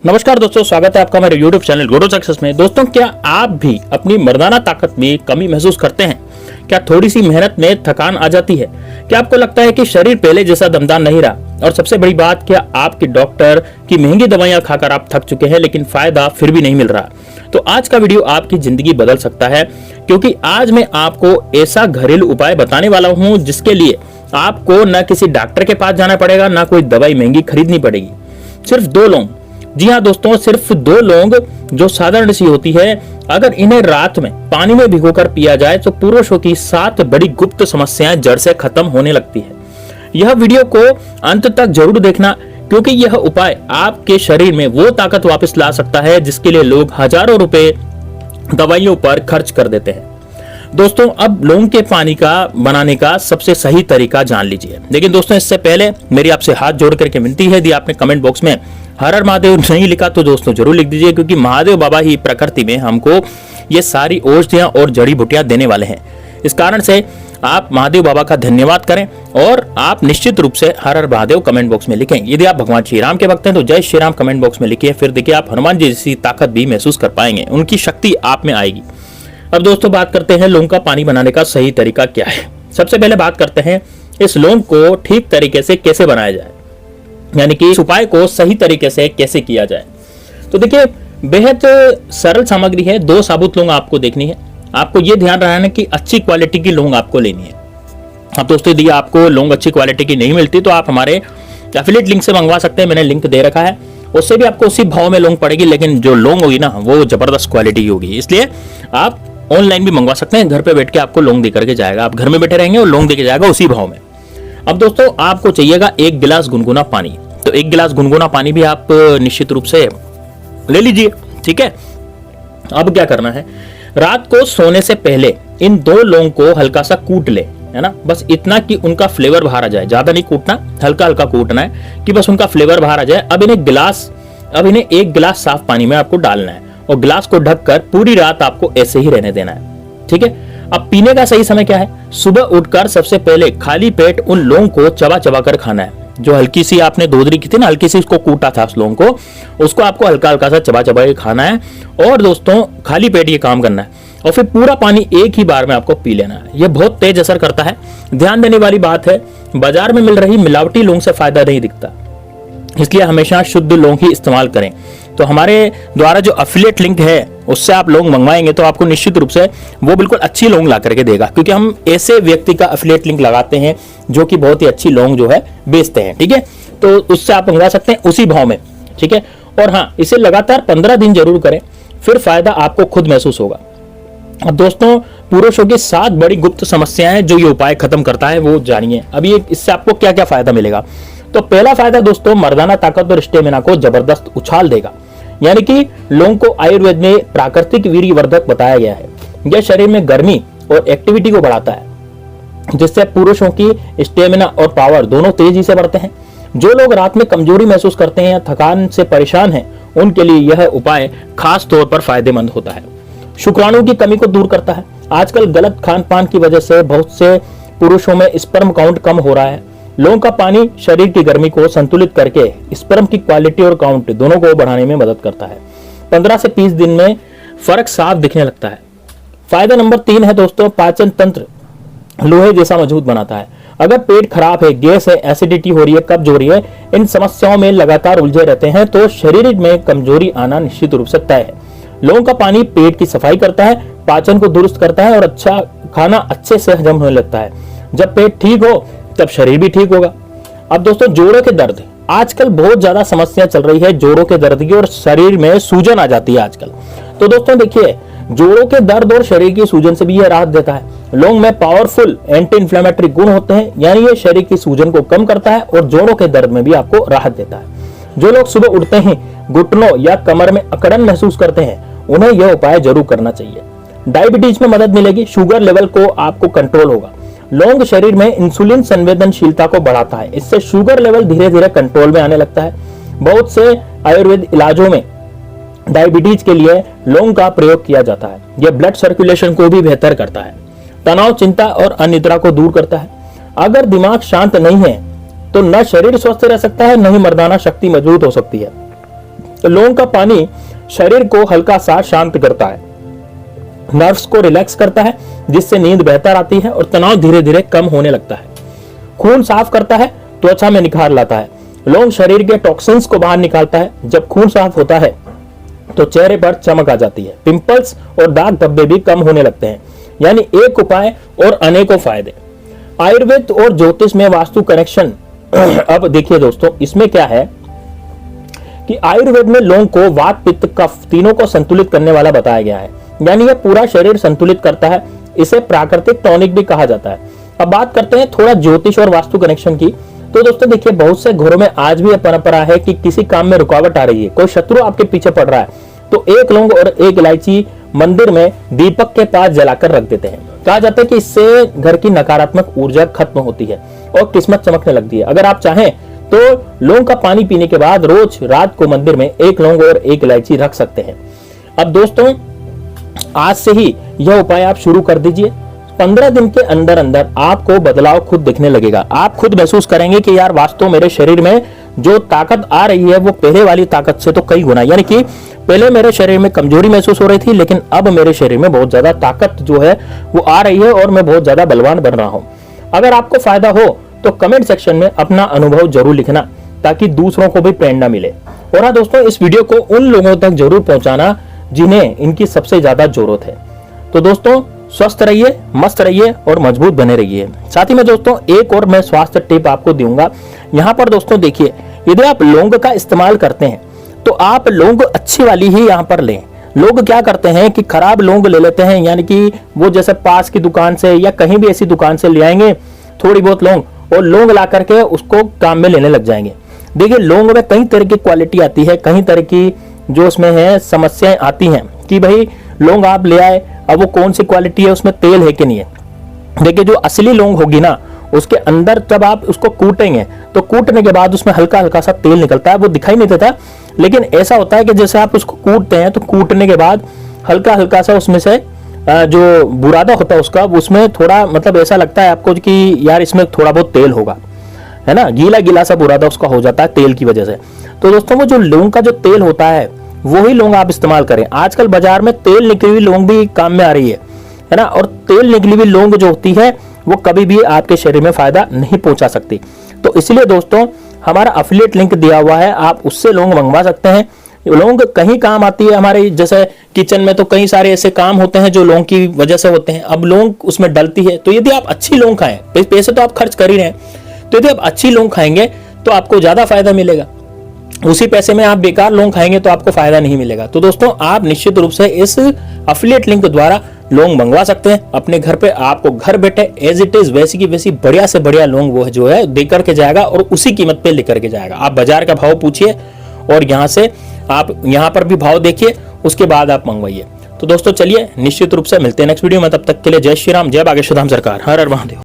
नमस्कार दोस्तों, स्वागत है आपका मेरे YouTube चैनल गुरु सक्सेस में। दोस्तों, क्या आप भी अपनी मर्दाना ताकत में कमी महसूस करते हैं? क्या थोड़ी सी मेहनत में थकान आ जाती है? क्या आपको लगता है कि शरीर पहले जैसा दमदार नहीं रहा? और सबसे बड़ी बात, क्या आपके डॉक्टर की महंगी दवाइयां खाकर आप थक चुके हैं लेकिन फायदा फिर भी नहीं मिल रहा? तो आज का वीडियो आपकी जिंदगी बदल सकता है, क्योंकि आज मैं आपको ऐसा घरेलू उपाय बताने वाला हूं जिसके लिए आपको न किसी डॉक्टर के पास जाना पड़ेगा, ना कोई दवाई महंगी खरीदनी पड़ेगी। सिर्फ 2 लौंग, जी हाँ दोस्तों, सिर्फ 2 लौंग जो साधारण सी होती है, अगर इन्हें रात में पानी में भिगोकर पिया जाए तो पुरुषों की 7 बड़ी गुप्त समस्याएं जड़ से खत्म होने लगती है। यह वीडियो को अंत तक जरूर देखना, क्योंकि यह उपाय आपके शरीर में वो ताकत वापस ला सकता है जिसके लिए लोग हजारों रुपए दवाइयों पर खर्च कर देते हैं। दोस्तों, अब लौंग के पानी का बनाने का सबसे सही तरीका जान लीजिए। लेकिन दोस्तों, इससे पहले मेरी आपसे हाथ जोड़ करके विनती है, यदि आपने कमेंट बॉक्स में हर हर महादेव नहीं लिखा तो दोस्तों जरूर लिख दीजिए, क्योंकि महादेव बाबा ही प्रकृति में हमको ये सारी औषधियां और जड़ी बूटियां देने वाले हैं। इस कारण से आप महादेव बाबा का धन्यवाद करें और आप निश्चित रूप से हर हर महादेव कमेंट बॉक्स में लिखें। यदि आप भगवान श्री राम के भक्त हैं तो जय श्री राम कमेंट बॉक्स में लिखिए। फिर देखिए, आप हनुमान जी जैसी ताकत भी महसूस कर पाएंगे, उनकी शक्ति आप में आएगी। अब दोस्तों, बात करते हैं लौंग का पानी बनाने का सही तरीका क्या है। सबसे पहले बात करते हैं इस लौंग को ठीक तरीके से कैसे बनाया जाए, यानी कि इस उपाय को सही तरीके से कैसे किया जाए। तो देखिए, बेहद सरल सामग्री है। 2 साबुत लौंग आपको देखनी है। आपको यह ध्यान रखना है कि अच्छी क्वालिटी की लौंग आपको लेनी है। अब दोस्तों, यदि आपको लौंग अच्छी क्वालिटी की नहीं मिलती तो आप हमारे एफिलिएट लिंक से मंगवा सकते हैं, मैंने लिंक दे रखा है। उससे भी आपको उसी भाव में लौंग पड़ेगी, लेकिन जो लौंग होगी ना वो जबरदस्त क्वालिटी की होगी। इसलिए आप ऑनलाइन भी मंगवा सकते हैं, घर पे बैठ के आपको लौंग दे करके जाएगा। आप घर में बैठे रहेंगे और लौंग देके जाएगा उसी भाव में। अब दोस्तों, आपको चाहिएगा 1 गिलास गुनगुना पानी। तो 1 गिलास गुनगुना पानी भी आप निश्चित रूप से ले लीजिए, ठीक है। अब क्या करना है, रात को सोने से पहले इन 2 लौंग को हल्का सा कूट ले, है ना। बस इतना कि उनका फ्लेवर बाहर आ जाए, ज्यादा नहीं कूटना, हल्का हल्का कूटना है कि बस उनका फ्लेवर बाहर आ जाए। अब इन्हें 1 गिलास साफ पानी में आपको डालना है और गिलास को ढककर पूरी रात आपको ऐसे ही रहने देना है, ठीक है। अब पीने का सही समय क्या है? सुबह उठकर सबसे पहले खाली पेट उन लौंग को चबा चबा कर खाना है। जो हल्की सी आपने दोदरी की थी ना, हल्की सी उसको कूटा था उस लौंग को, उसको आपको हल्का हल्का सा चबा चबा के खाना है। और दोस्तों, खाली पेट ये काम करना है और फिर पूरा पानी एक ही बार में आपको पी लेना है। यह बहुत तेज असर करता है। ध्यान देने वाली बात है, बाजार में मिल रही मिलावटी लौंग से फायदा नहीं दिखता, इसलिए हमेशा शुद्ध लौंग ही इस्तेमाल करें। तो हमारे द्वारा जो एफिलिएट लिंक है उससे आप लौंग मंगवाएंगे तो आपको निश्चित रूप से वो बिल्कुल अच्छी लौंग ला करके देगा, क्योंकि हम ऐसे व्यक्ति का एफिलिएट लिंक लगाते हैं जो कि बहुत ही अच्छी लौंग जो है बेचते हैं, ठीक है। तो उससे आप मंगवा सकते हैं उसी भाव में, ठीक है। और हाँ, इसे लगातार 15 दिन जरूर करें, फिर फायदा आपको खुद महसूस होगा। अब दोस्तों, पुरुषों की 7 बड़ी गुप्त समस्याएं जो ये उपाय खत्म करता है वो जानिए। अभी इससे आपको क्या क्या फायदा मिलेगा। तो पहला फायदा दोस्तों, मर्दाना ताकत और स्टेमिना को जबरदस्त उछाल देगा। यानी कि लौंग को आयुर्वेद में प्राकृतिक वीर्यवर्धक बताया गया है। यह शरीर में गर्मी और एक्टिविटी को बढ़ाता है, जिससे पुरुषों की स्टेमिना और पावर दोनों तेजी से बढ़ते हैं। जो लोग रात में कमजोरी महसूस करते हैं या थकान से परेशान हैं, उनके लिए यह उपाय खास तौर पर फायदेमंद होता है। शुक्राणु की कमी को दूर करता है। आजकल गलत खान पान की वजह से बहुत से पुरुषों में स्पर्म काउंट कम हो रहा है। लौंग का पानी शरीर की गर्मी को संतुलित करके स्पर्म की क्वालिटी और काउंट दोनों को बढ़ाने में मदद करता है। 15 से 20 दिन में फर्क साफ दिखने लगता है। फायदा नंबर 3 है दोस्तों, पाचन तंत्र लोहे जैसा मजबूत बनाता है। अगर पेट खराब है, गैस है, एसिडिटी हो रही है, कब्ज हो रही है, इन समस्याओं में लगातार उलझे रहते हैं तो शरीर में कमजोरी आना निश्चित रूप से तय है। लौंग का पानी पेट की सफाई करता है, पाचन को दुरुस्त करता है और अच्छा खाना अच्छे से हजम होने लगता है। जब पेट ठीक हो तब शरीर भी ठीक होगा। अब दोस्तों, जोड़ों के दर्द, आजकल बहुत ज्यादा समस्या चल रही है जोड़ों के दर्द की, और शरीर में सूजन आ जाती है आजकल। तो दोस्तों देखिए, जोड़ों के दर्द और शरीर की सूजन से भी यह राहत देता है। लौंग में पावरफुल एंटी इंफ्लेमेटरी गुण होते हैं, यानी ये शरीर की सूजन को कम करता है और जोड़ों के दर्द में भी आपको राहत देता है। जो लोग सुबह उठते ही घुटनों या कमर में अकड़न महसूस करते हैं, उन्हें यह उपाय जरूर करना चाहिए। डायबिटीज में मदद मिलेगी, शुगर लेवल को आपको कंट्रोल होगा। लौंग शरीर में इंसुलिन संवेदनशीलता को बढ़ाता है, इससे शुगर लेवल धीरे धीरे कंट्रोल में आने लगता है। बहुत से आयुर्वेद इलाजों में डायबिटीज के लिए लौंग का प्रयोग किया जाता है। यह ब्लड सर्कुलेशन को भी बेहतर करता है, तनाव, चिंता और अनिद्रा को दूर करता है। अगर दिमाग शांत नहीं है तो न शरीर स्वस्थ रह सकता है, न ही मर्दाना शक्ति मजबूत हो सकती है। तो लौंग का पानी शरीर को हल्का सा शांत करता है, नर्व्स को रिलैक्स करता है, जिससे नींद बेहतर आती है और तनाव धीरे धीरे कम होने लगता है। खून साफ करता है, त्वचा में निखार लाता है। लौंग शरीर के टॉक्सिन्स को बाहर निकालता है। जब खून साफ होता है तो चेहरे पर चमक आ जाती है, पिंपल्स और दाग धब्बे भी कम होने लगते हैं। यानी एक उपाय और अनेकों फायदे। आयुर्वेद और ज्योतिष में वास्तु कनेक्शन। अब देखिए दोस्तों, इसमें क्या है कि आयुर्वेद में लौंग को वात, पित्त, कफ तीनों को संतुलित करने वाला बताया गया है। यानी यह पूरा शरीर संतुलित करता है। इसे प्राकृतिक टॉनिक भी कहा जाता है। अब बात करते हैं थोड़ा ज्योतिष और वास्तु कनेक्शन की। तो दोस्तों देखिए, बहुत से घरों में आज भी यह परंपरा है कि किसी काम में रुकावट आ रही है, कोई शत्रु आपके पीछे पड़ रहा है, तो एक लौंग और एक इलायची मंदिर में दीपक के पास जलाकर रख देते हैं। कहा जाता है कि इससे घर की नकारात्मक ऊर्जा खत्म होती है और किस्मत चमकने लगती है। अगर आप चाहें तो लौंग का पानी पीने के बाद रोज रात को मंदिर में एक लौंग और एक इलायची रख सकते हैं। अब दोस्तों, आज से ही यह उपाय आप शुरू कर दीजिए। 15 दिन के अंदर अंदर आपको बदलाव खुद दिखने लगेगा। आप खुद महसूस करेंगे कि यार वास्तव मेरे शरीर में जो ताकत आ रही है वो पहले वाली ताकत से तो कई गुना, यानी कि पहले मेरे शरीर में कमजोरी महसूस हो रही थी, लेकिन अब मेरे शरीर में बहुत ज्यादा ताकत जो है वो आ रही है और मैं बहुत ज्यादा बलवान बन रहा हूं। अगर आपको फायदा हो तो कमेंट सेक्शन में अपना अनुभव जरूर लिखना, ताकि दूसरों को भी प्रेरणा मिले। और हाँ दोस्तों, इस वीडियो को उन लोगों तक जरूर पहुंचाना जिन्हें इनकी सबसे ज्यादा जरूरत है। तो दोस्तों, स्वस्थ रहिए, मस्त रहिए और मजबूत बने रहिए। साथ ही में दोस्तों, एक और मैं स्वास्थ्य टिप आपको दूंगा। यहाँ पर दोस्तों देखिए, यदि आप लौंग का इस्तेमाल करते हैं तो आप लौंग अच्छी वाली ही यहाँ पर लें। लोग क्या करते हैं कि खराब लौंग ले लेते हैं, यानी कि वो जैसे पास की दुकान से या कहीं भी ऐसी दुकान से ले आएंगे थोड़ी बहुत लौंग, और लौंग ला करके उसको काम में लेने लग जाएंगे। देखिए, लौंग में कई तरह की क्वालिटी आती है, कई तरह की जो उसमें है समस्याएं आती हैं कि भाई लौंग आप ले आए, अब वो कौन सी क्वालिटी है, उसमें तेल है कि नहीं है। देखिए, जो असली लौंग होगी ना, उसके अंदर जब आप उसको कूटेंगे तो कूटने के बाद उसमें हल्का हल्का सा तेल निकलता है, वो दिखाई नहीं देता, लेकिन ऐसा होता है कि जैसे आप उसको कूटते हैं तो कूटने के बाद हल्का हल्का सा उसमें से जो बुरादा होता है उसका, उसमें थोड़ा मतलब ऐसा लगता है आपको कि यार इसमें थोड़ा बहुत तेल होगा, है ना, गीला गीला सा बुरादा उसका हो जाता है तेल की वजह से। तो दोस्तों, वो जो लौंग का जो तेल होता है वही लौंग आप इस्तेमाल करें। आजकल बाजार में तेल निकली हुई लौंग भी काम में आ रही है ना, और तेल निकली हुई लौंग जो होती है वो कभी भी आपके शरीर में फायदा नहीं पहुंचा सकती। तो इसलिए दोस्तों, हमारा अफिलिएट लिंक दिया हुआ है, आप उससे लौंग मंगवा सकते हैं। लौंग कहीं काम आती है हमारे, जैसे किचन में तो कई सारे ऐसे काम होते हैं जो लौंग की वजह से होते हैं। अब लौंग उसमें डलती है, तो यदि आप अच्छी लौंग खाएं, पैसे तो आप खर्च कर ही रहे हैं, तो यदि आप अच्छी लौंग खाएंगे तो आपको ज्यादा फायदा मिलेगा। उसी पैसे में आप बेकार लौंग खाएंगे तो आपको फायदा नहीं मिलेगा। तो दोस्तों, आप निश्चित रूप से इस अफिलिएट लिंक द्वारा लौंग मंगवा सकते हैं अपने घर पे। आपको घर बैठे एज इट इज वैसी की वैसी बढ़िया से बढ़िया लौंग वो जो है दे करके जाएगा और उसी कीमत पे लेकर के जाएगा। आप बाजार का भाव पूछिए और यहाँ से आप यहाँ पर भी भाव देखिए, उसके बाद आप मंगवाइए। तो दोस्तों चलिए, निश्चित रूप से मिलते हैं नेक्स्ट वीडियो में। तब तक के लिए जय श्री राम, जय बागेश्वर धाम सरकार, हर हर महादेव।